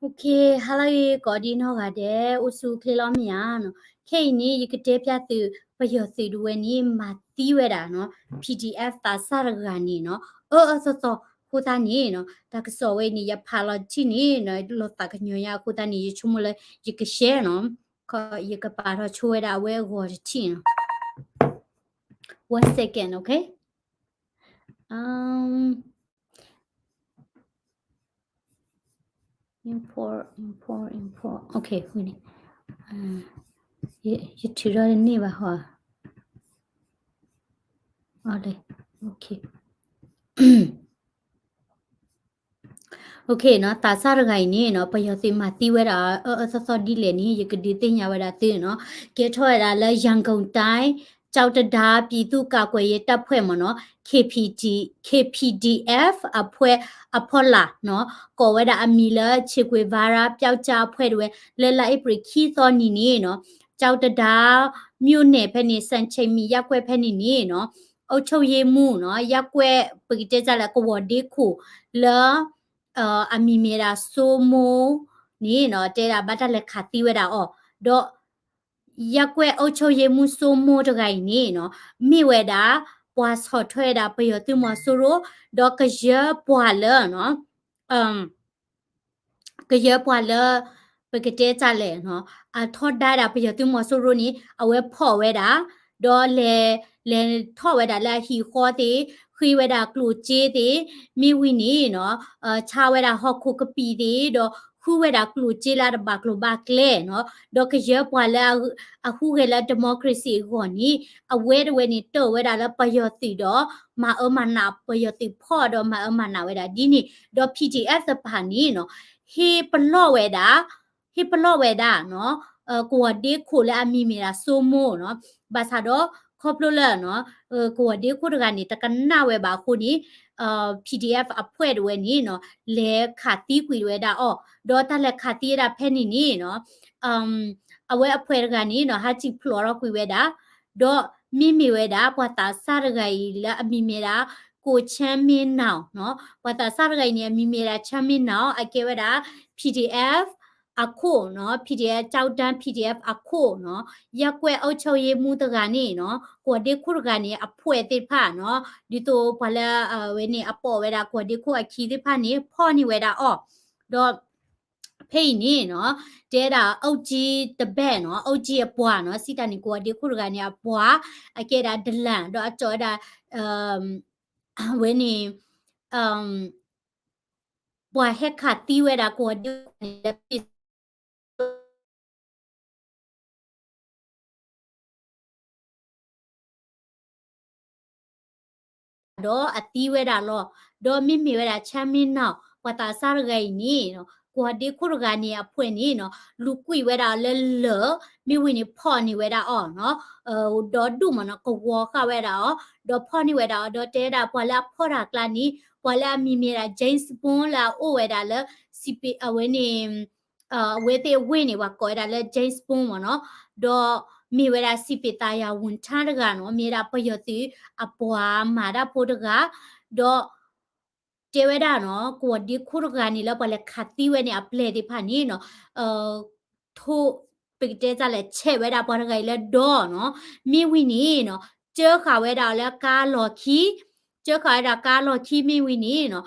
โอเคฮัลโหลก็ดีเนาะกะเดอุสุเคลอมียาเนาะเคนี่ยกเตปยาตือปะยอสิดูเวนี่มาตีเวดาเนาะ PDF ตาสารกานี่เนาะซอคูตานี่เนาะตากสอเวนี่ยาพาลอจินี่เนาะลอตากะญอยาคูตานี่ชุมเลยยกแชร์เนาะก็ยกปาทอช่วยดาเวโกจิเนาะ one second okay um import okay นี่ยถือรอนี่บ่ฮะอะไรโอเคโอเคเนาะตาสารไงนี่เนาะปยสิมาติเวดาซอดีเลนี่ยกดีติญาเวดาติเนาะเกถอยดาและยังกงไต้ကြောက်တဒါပြည်သူ့ကာကွယ်ရေးတပ်ဖွဲ့မနော် KPDF အဖွဲ့လာနော်ကောဝဲတာအမီလာချေကွေဗာရာပျောက်ကြားဖွဲ့တွေလဲလိုက်ပရိခီသောနီနီနော်ကြောက်တဒါမြို့နယ်ဖက်နေစန်ချိန်မီရက်ွက်ဖက်နေနီနော်အုတ်ချုပ်ရေးမှုနော်ရက်ွက်ပရိတဲကြလာကဝဒီခုလာအမီမီရာဆိုမိုနီနော်တဲတာဘတ်တလက်ခါတီဝဲတာအော်တော့ရက်ွက်အုတ်ချုပ်ရေးမှုဆိုမိုတကိုင်နီနော်မိဝဲတာပွာဆော့ထွဲတာပယောတူမဆိုရိုဒေါကရပွာလနော်ကရပွာလပကတဲ့ကြလဲနော်အထော့ဒါတာပယောတူမဆိုရိုနီအဝဲဖော်ဝဲတာဒေါ်လေထော့ဝဲတာလာဟီခေါ်တီခွေဝဲတာကလူချေတီမိဝီနီနော်ချာဝဲတာဟော့ခုကပီတီဒေါ်ခုဝဲတာကလူချေလာဘကလူဘကလဲနော်ဒေါ်ကရပွာလာအခုကလာဒီမိုကရေစီခေါ်နီအဝဲတဝဲနီတော့ဝဲတာလပယောတီတော့မာအမနာပယောတီဖော့တော့မာအမနာဝဲတာဒီနီဒေါ် PDF စပါနီနော်ဟေပလော့ဝဲတာနော်ကိုဝဒီခိုလာမီမီရာဆိုမိုနော်ဘာသာတော့ခေါပလိုလာနော်ကိုဝဒီခိုတကနေတကနာဝဲပါခုနီPDF အဖွဲ့တွေနီနော်လဲခါတီးကွေဝဲတာအော်ဒေါ်တလက်ခါတီးရဖဲနီနီနော်အဝဲအဖွဲ့ကနေနော်ဟာချီဖလော်ရကွေဝဲတာဒေါ်မိမိဝဲတာပွာတာစားရဂိုင်လာအမီမီရာကိုချမ်းမင်းနောင်နော်ပွာတာစားရဂိုင်နေအမီမီရာချမ်းမင်းနောင်အကဲဝဲတာ PDF အခုနော် PDF ကြောက်တန်း PDF အခုနော်ရက်ွက်အုတ်ချုပ်ရေးမှုတကနေနော်ကိုဒီခုကနေအဖွဲတိဖာနော်ဒီတော့ဘလာဝဲနေအပေါ်ဝဲတာကိုဒီခုအခီတိဖာနေဖော်နေဝဲတာအော်တော့ဖေးနေနော်တဲတာအုတ်ကြီးတပက်နော်အုတ်ကြီးအပွားနော်စီတန်ကိုဒီခုကနေအပွားအကဲတာဒလန်တော့အကျော်တာဝဲနေပွားဟက်ခါတီဝဲတာကိုဒီတော့အတီးဝဲတာလောဒေါ်မိမိဝဲတာချမ်းမင်းနောက်ပတာစားရဂိုင်နီနော်ကိုဒီခုရကနေအဖွင့်နီနော်လူကွေဝဲတာလဲလောမိဝင်နေဖော်နေဝဲတာအော်နော်ဒေါ်ဒူမနော်ကိုဝါခဝဲတာအော်ဒေါ်ဖော်နေဝဲတာဒေါ်တဲတာပွာလာဖော်တာကလာနီပွာလာမိမိတာဂျိမ်းစပွန်လာအိုဝဲတာလဲစီပီအဝဲနေဝဲတဲ့ဝဲနေဝါကောတာလဲဂျိမ်းစပွန်မနော်ဒေါ်မိဝဲတာစီပီတာယာဝန်ချားတကနော်မြေတာပယောတိအပွားမာတာဖို့တကတော့တေဝဲတာနော်ကိုဒီခုရကနေလောက်ပါလေခတ်တီဝဲနေအပလေဒီဖာနီနော်ထိုးပိတဲကြလဲချဲဝဲတာပေါ်တကယ်လဲဒေါ်နော်မိဝီနီနော်เจอขาวဲတာလဲကားလော်ခီเจอขาวဲတာကားလော်ခီမိဝီနီနော်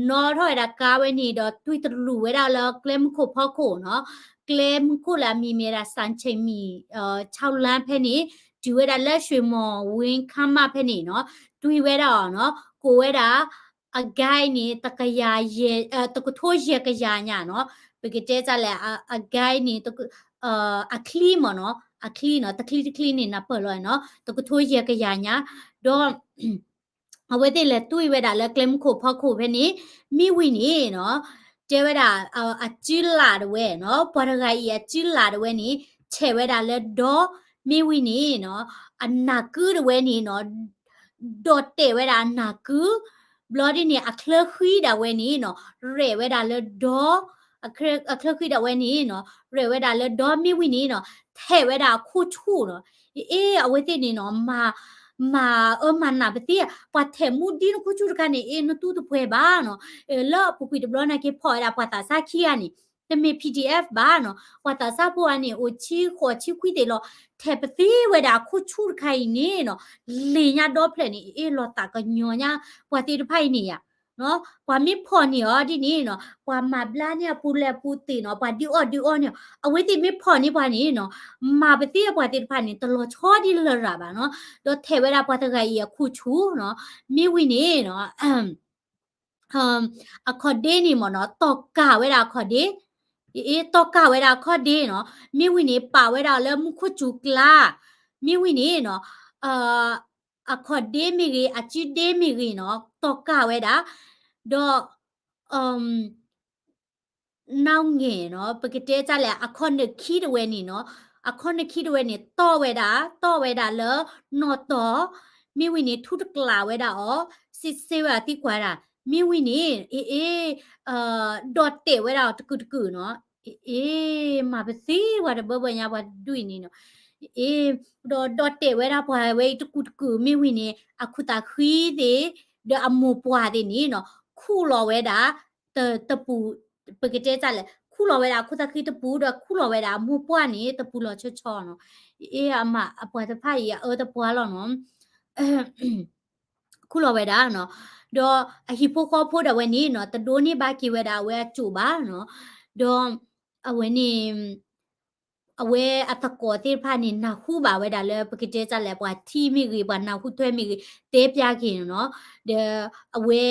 နော်ထော်တာကားဝဲနေတော့တွေ့တလူဝဲတာလဲကလမ်ခုဖောက်ခုနော်ကလမ်ခုလာမီမီရာစန်ချိန်မီ6လမ်းဖဲနေဒီဝဲတာလက်ရွှေမော်ဝင်းခမ်းမဖဲနေနော်တွေ့ဝဲတာနော်ကိုဝဲတာအဂိုင်းနေတကရာရေတကထိုးရေကရာညာနော်ပကတဲ့ကြလဲအဂိုင်းနေတအခလီမနော်အခလီနော်တကလီနေနပလောနော်တကထိုးရေကရာညာတော့အဝဲတဲ့လဲတွေ့ဝဲတာလဲကလမ်ခိုဖောက်ခိုဖဲနေမိဝီနေနော်တဲဝဲတာအကျီလာတဝဲနော်ဘရဂိုင်အကျီလာတဝဲနေချဲဝဲတာလဲတော့မိဝီနေနော်အနာကူတဝဲနေနော်ဒေါ်တဲဝဲတာနာကူဘလော်ဒီနေအခလခွီဒါဝဲနေနော်ရဲဝဲတာလဲဒေါ်အခလခွီဒါဝဲနေနော်ရဲဝဲတာလဲဒေါ်မိဝီနေနော်ထဲဝဲတာခုထူနော်အေးအဝဲတဲ့နေနော်မာ ma manna betia pa themu din ku chu ka ni e no tu tu pwe ba no lo pu pi de blona ke pho da pa ta sa khi ya ni te me pdf ba no pa ta sa po ani o chi kho chi kwi de lo the pati we da ku chu kai ni no le nya do ple ni e lo ta ka nyo nya pa ti de phai ni ya เนาะความมีพอนี่อ๋อทีนี้เนาะความมาบลาเนี่ยปูแลปูติเนาะปาดิออเนี่ยเอาไว้ติมีพอนี่ปานี้เนาะมาไปเตี้ยปาติพานี่ตลอดชอดีเลยล่ะบาเนาะโดเทเวลาปาตะไกอีคูชูเนาะมีวินี่เนาะaccording นี่หมอเนาะตอกกาเวลา according อีตอกกาเวลา according เนาะมีวินี่ป่าเวลาเริ่มคุจูกลามีวินี่เนาะเอ่อ according มีกีอาจิเดมีกีเนาะตอกกาเวลา တော့နောက်ငယ်เนาะปกติจะแหละอะคอนเดคีดเวนี่เนาะอะคอนเดคีดเวนี่ต่อเวดาเลนอตอมีวินี่ทุดกลาเวดาอ๋อซิเซวาติกว่าดามีวินี่เอ่ดอตเตเวดาตะกุเนาะมาเปซีว่าเบญาว่าดุยนี่เนาะดอตเตเวดาพอเวตะกุมีวินี่อะคุตาคีเดเดอมูปวาเดนี่เนาะคู่รอเวดาตะปูปกติจะแหละคู่รอเวลาคู่ตะคือตะปูดอกคู่รอเวลาหมู่ป้านี่ตะปูรอชอๆเนาะอะมาอะปะตะไผอะตะปัวแล้วเนาะเออคู่รอเวลาเนาะดออะฮิโปคอโพดะเวนี่เนาะตะโดนี่บากิเวดาเวจูบาเนาะดออะเวนี่အဝဲအတကောတိဖာနေနာခုပါဝဲဒါလဲပကတိကြလဲပွားတီမီကြီးဘာနာခုထွဲမီကြီးတဲပြခင်နော်အဝဲ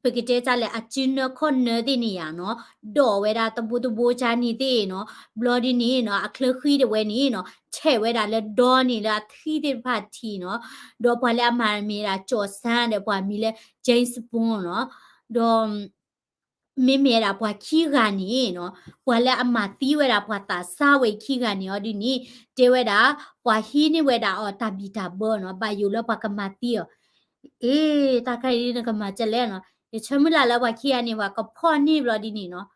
ပကတိကြလဲအချင်းနခွန်နဒီနီယာနော်ဒေါ်ဝဲဒါတဘူတဘူချာနီတေနော်ဘလော်ဒီနီနော်အခလခီဒဝဲနီနော်ချဲဝဲဒါလဲဒေါ်နီလာသီတိဖာတီနော်ဒေါ်ပွားလဲအမာမီလာကျော်ဆန်းတယ်ပွားမီလဲဂျိမ်းစပွန်နော်ဒေါ်မေမေရာပွားခီဂာနီနော်ပွာလဲအမတီဝဲတာပွာတာစာဝဲခီဂာနီအော်ဒီနီတေဝဲတာပွာဟီနီဝဲတာအော်တဘီတာဘောနော်ဘာယူလပကမတီယောတာခိုင်ဒီနကမကျလဲနော်ချမလာလာပွာခီယာနီဝါကဖော်နီဘလဒီနီနော်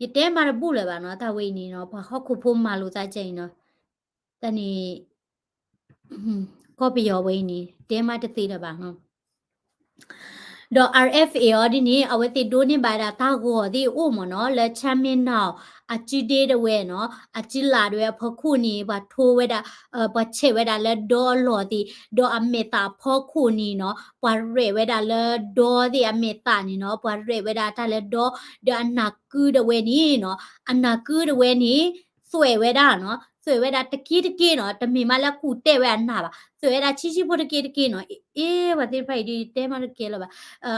ယတဲမာရဘူးလေပါနော်တာဝဲနီနော်ဘာဟောက်ခုဖို့မာလို့စားချိန်နော်တနီကောပီယောဝဲနီတဲမာတသိတယ်ပါနော်ดอ RFA อดินี่เอาไว้ติดดูนี่บาดาตากัวดิอู้มเนาะและแชมเปี้ยนาวอาจิเดเดเวเนาะอาจิลาเดเวพอคู่นี้บาโทเวดาบาเชเวดาและดอลอดิดออเมตาพอคู่นี้เนาะปาเรเวดาและดอดิอเมตานี่เนาะปาเรเวดาตาและดอเดอนากูเดเวนี่เนาะอนากูเดเวนี่สวยเวดาเนาะสวยเวดาตะกี้เนาะตะมีมาแล้วกูเตเวอันนาบะสวยเวดาชิโพตะกี้เนาะบาติไผดีเตมาตะกี้ละบะ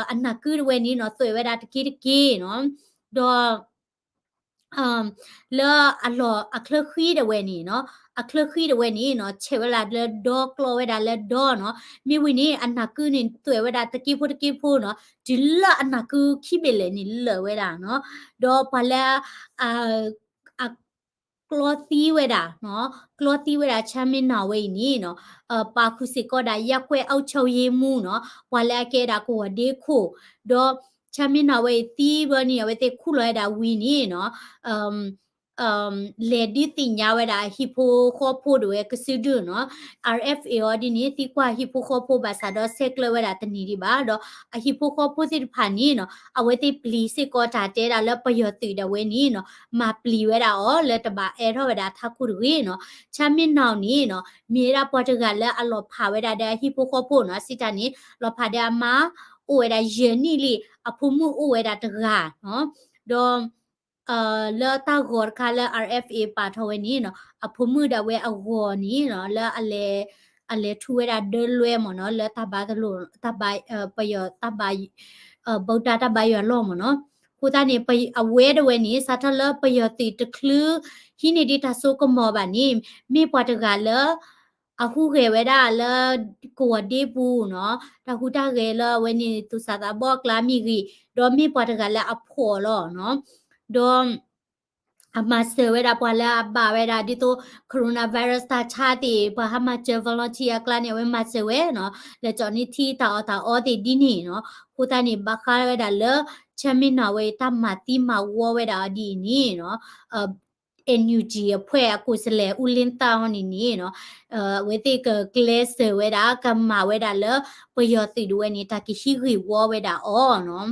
อันน่ะคือเวนี้เนาะสวยเวลาตะกี้เนาะดอเลออะลออะเคลคีเดเวนี้เนาะอะเคลคีเดเวนี้เนาะเชเวลาเลดอกลอเวลาเลดอเนาะมีวินี่อันน่ะคือนี่สวยเวลาตะกี้พูเนาะจิลอันน่ะคือขี้เบเลนี่เลเวลาเนาะดอปะละอ่า กลอตีเวดาเนาะกลอตีเวดาชามินาเวนี่เนาะปาคุสิก็ได้ยักเวเอาเชาเยมูเนาะวาลาเกดาโกเดโคดอชามินาเวตีเวนี่เวเตคุลอยดาวีนี่เนาะเอ่อเลดี้ติญญาเวดาฮิโปโคโพดเวกซิดูเนาะ RFA อดินี่ติกว่าฮิโปโคโพบาซาดอเซกเลเวดาตนีดิบาดอฮิโปโคโพสิผานี่เนาะเอาเวเตปลีสิก็ตาเตดาแล้วประโยชน์ติดาเวนี่เนาะ มาปลีเวดาอ๋อเลตบาเอทอเวดาทักคุรีเนาะชามินนาวนี้เนาะมีราปอร์ตุกัลและอลอพาเวดาเดฮิโปโคโปเนาะสิตานี้ลอพาเดามาโอเวดาเยนี่ลีอพุมูโอเวดาตกาเนาะดอเลตากอร์คาเล RFA ปาทเวนี้เนาะอพุมูดาเวอวอนี้เนาะและอเลทูเวดาเดลเวมเนาะและตาบาตะโลตาบายปะยอตาบายบอดาตาบายอลอมเนาะคูตานี่ไปอเวดเวนี้สัตเลปยติตะคลือฮินิดิตาโซกมอบานี่มีปอตกาเลอะฮูเกเวดาเลกัวเดปูเนาะตาฮูตาเกเลเวนี่ตุสาตาบอกลามีกีดอมีปอตกาเลอะพอลอเนาะดอมอามาเซเวดาปวาลาบาเวดาดิโตโคโรนาไวรัสตาชาติปะหามาเจวอลอนเทียกลาเนี่ยเวมาเซเวเนาะและจอนี่ที่ตาออติดินี่เนาะคูตานี่บักคาเวดาเลชามินาเวตามาติมาวเวดาดีนี่เนาะ NUG အဖွဲ့အကိုစလဲဦးလင်းတောင်းနေနေနော်ဝေတိကကလစ်ဝဲတာကမဝဲတာလပယောတိဒဝဲနေတာကိရှိခွေဝဝဲတာအော်နော်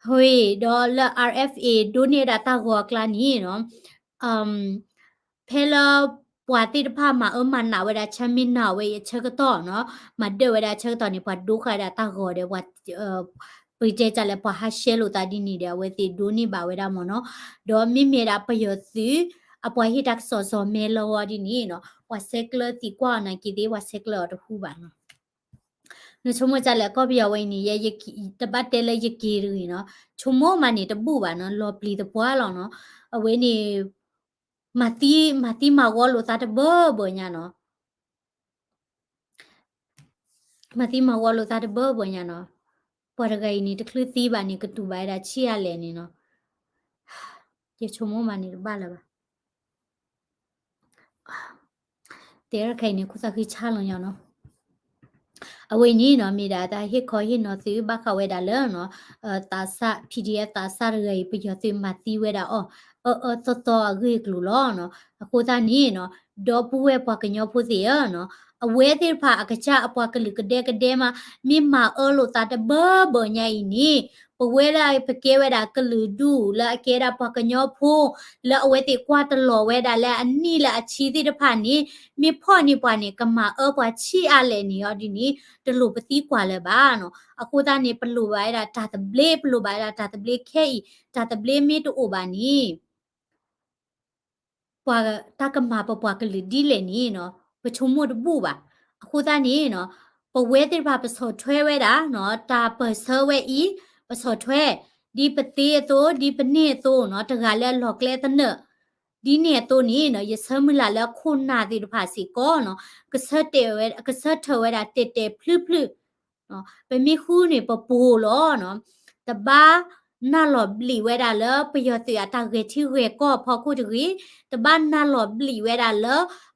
ဟွေဒေါ်လာ RFA ဒိုနေတာတာဟောကလာနီနော်ဖဲလာပွာတိတဖာမှာမနာဝဲတာချမင်းနာဝဲချက်ကတော့နော်မဒဝဲတာချက်တော့နေပွာဒုခါတာတာဟောတယ်ဝတ်ပရိကြလဲပွာဟာရှဲလို့တာဒီနေတယ်ဝဲတိဒိုနေပါဝဲတာမနော်ဒေါ်မိမေတာပယောစီအပွားဟိတက်စောစောမဲလောဒီနီနော်ဝါဆက်ကလတီကွာနိုင်ကီဒီဝါဆက်ကလတခုပါနော်နချုံမကြလဲကောပြဝိနေရဲ့တပတ်တဲလဲရကီရူနော်ချုံမောမနေတပူပါနော်လော်ပလီတပွားလောနော်အဝဲနေမတီမဝလို့တာတဘောညာနော်မတီမဝလို့တာတဘောညာနော်ပေါ်ရဂိုင်နေတခလူသီးပါနေကတူပါရချီရလဲနေနော်ဒီချုံမောမနေပါလာပါတဲရခိုင်နေခုစားခိချလောင်ရနော်အဝိနီနော်မိတာဟစ်ခေါ်ဟစ်နော်သူဘခဝဲတာလဲနော်တာဆ PDF တာဆရရေပြရသူမတီဝဲတာအော်တော်အဂေကလူလောနော်အခုသာနီနော်ဒေါ်ပူဝဲပွားကညောဖို့စီရနော်အဝဲတိဖာအကချအပွားကလူကတဲ့မှာမိမလို့တာတဘညိုင်နီပဝဲလာပကဲဝဲတာကလူဒူလာအကဲတာပွားကညောဖို့လာအဝဲတိကွာတလောဝဲတာလဲအနီလာအချီတိတဖာနီမိဖော့နီပွားနီကမပွားချီအလဲနီရောဒီနီတလူပတိကွာလဲပါနော်အခုသားနေပလူပါရတာတဘလေပလူပါရတာတဘလေခဲတာတဘလေမီတူဘာနီပွာတာကမပွားကလူဒီလေနီနော်ပချုံမတဘူပါအခုသားနေနော်ပဝဲတိပါပစောထွဲဝဲတာနော်တာပစောဝဲဤပစောထွဲဒီပတိတိုဒီပနိတိုနော်တကလည်းလောက်ကလဲတနဒီနေတိုနီနော်ရစမလာလခုနာတိတဖာစီကောနော်ကဆတ်တဲဝဲကဆတ်ထဝဲတာတက်တက်ဖလူဖလူနော်ပမိခုနေပပူလောနော်တဘာနာလောဘလီဝဲတာလပယောတရတာဂေတီဝဲကောဖောခုတကြီးတဘာနာလောဘလီဝဲတာလ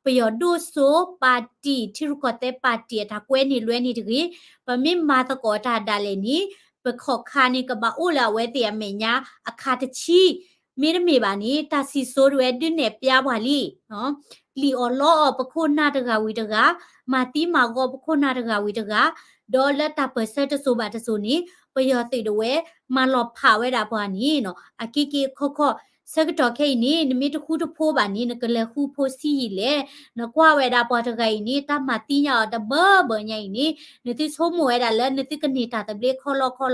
ပယောဒိုဆိုပါတီတီရကတဲ့ပါတီတာကွဲနေလွဲနေတကြီးပမိမာတကောတာဒါလေနီပခောခါနေကဘာအိုလာဝဲတရမေညာအခါတချီမေရမေပါနေတာစီဆိုးရဲဒင်းနဲ့ပြားပါလီနော်လီအော်လောပခိုနာတကဝီတကမာတီမာကောပခိုနာတကဝီတကဒေါ်လာတာပစက်တဆိုပါတဆိုနီပယောတိတဝဲမလောဖာဝဲတာပွားနီနော်အကီကီခောစကတော်ခဲနီနမီတခုတဖိုးပါနီနကလခုဖိုစီလေနကွာဝဲတာပွားတကိုင်နီတမတိညာတဘညိုင်နီနတိဆိုးမဝဲတာလဲနတိကနေတာတပလေခေါလောဟာ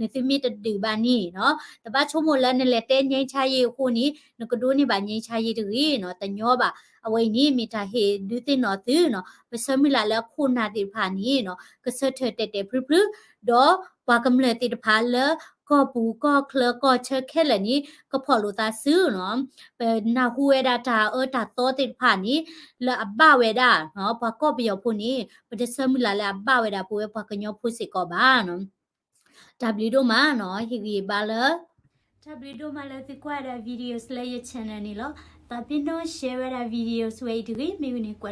နတိမီတတူပါနီနော်တပတ်ချုံမလဲနလဲတဲငိမ့်ချရေးခုနီနကဒိုးနေပါငိမ့်ချရေးတကြီးနော်တညောပါအဝိနီမီတာဟေဒူတင်နော်သူနော်ပစမီလာလဲခုနာတိဖာနီနော်ကဆတ်ထတက်တက်ဖရဖရဒေါ်ပွားကမလဲတိတဖာလဲก็ปูก็เคลก็เชเคลนี้ก็พอลูตาซื้อเนาะเป็นนาฮูเวดาตาตาโตติดผ่านนี้ละบ้าเวดาเนาะพอก็ไปยอพูนี้ปฏิเสธมิลาละบ้าเวดาปูพอกันยอพูสิก็บ้าเนาะดับลิโดมาเนาะฮิกิบาเลดับลิโดมาเลยที่กว่าได้วิดีโอสเลยชแนลนี้แล้วแต่พี่น้องแชร์ได้วิดีโอสวยดีมีวินิกว่า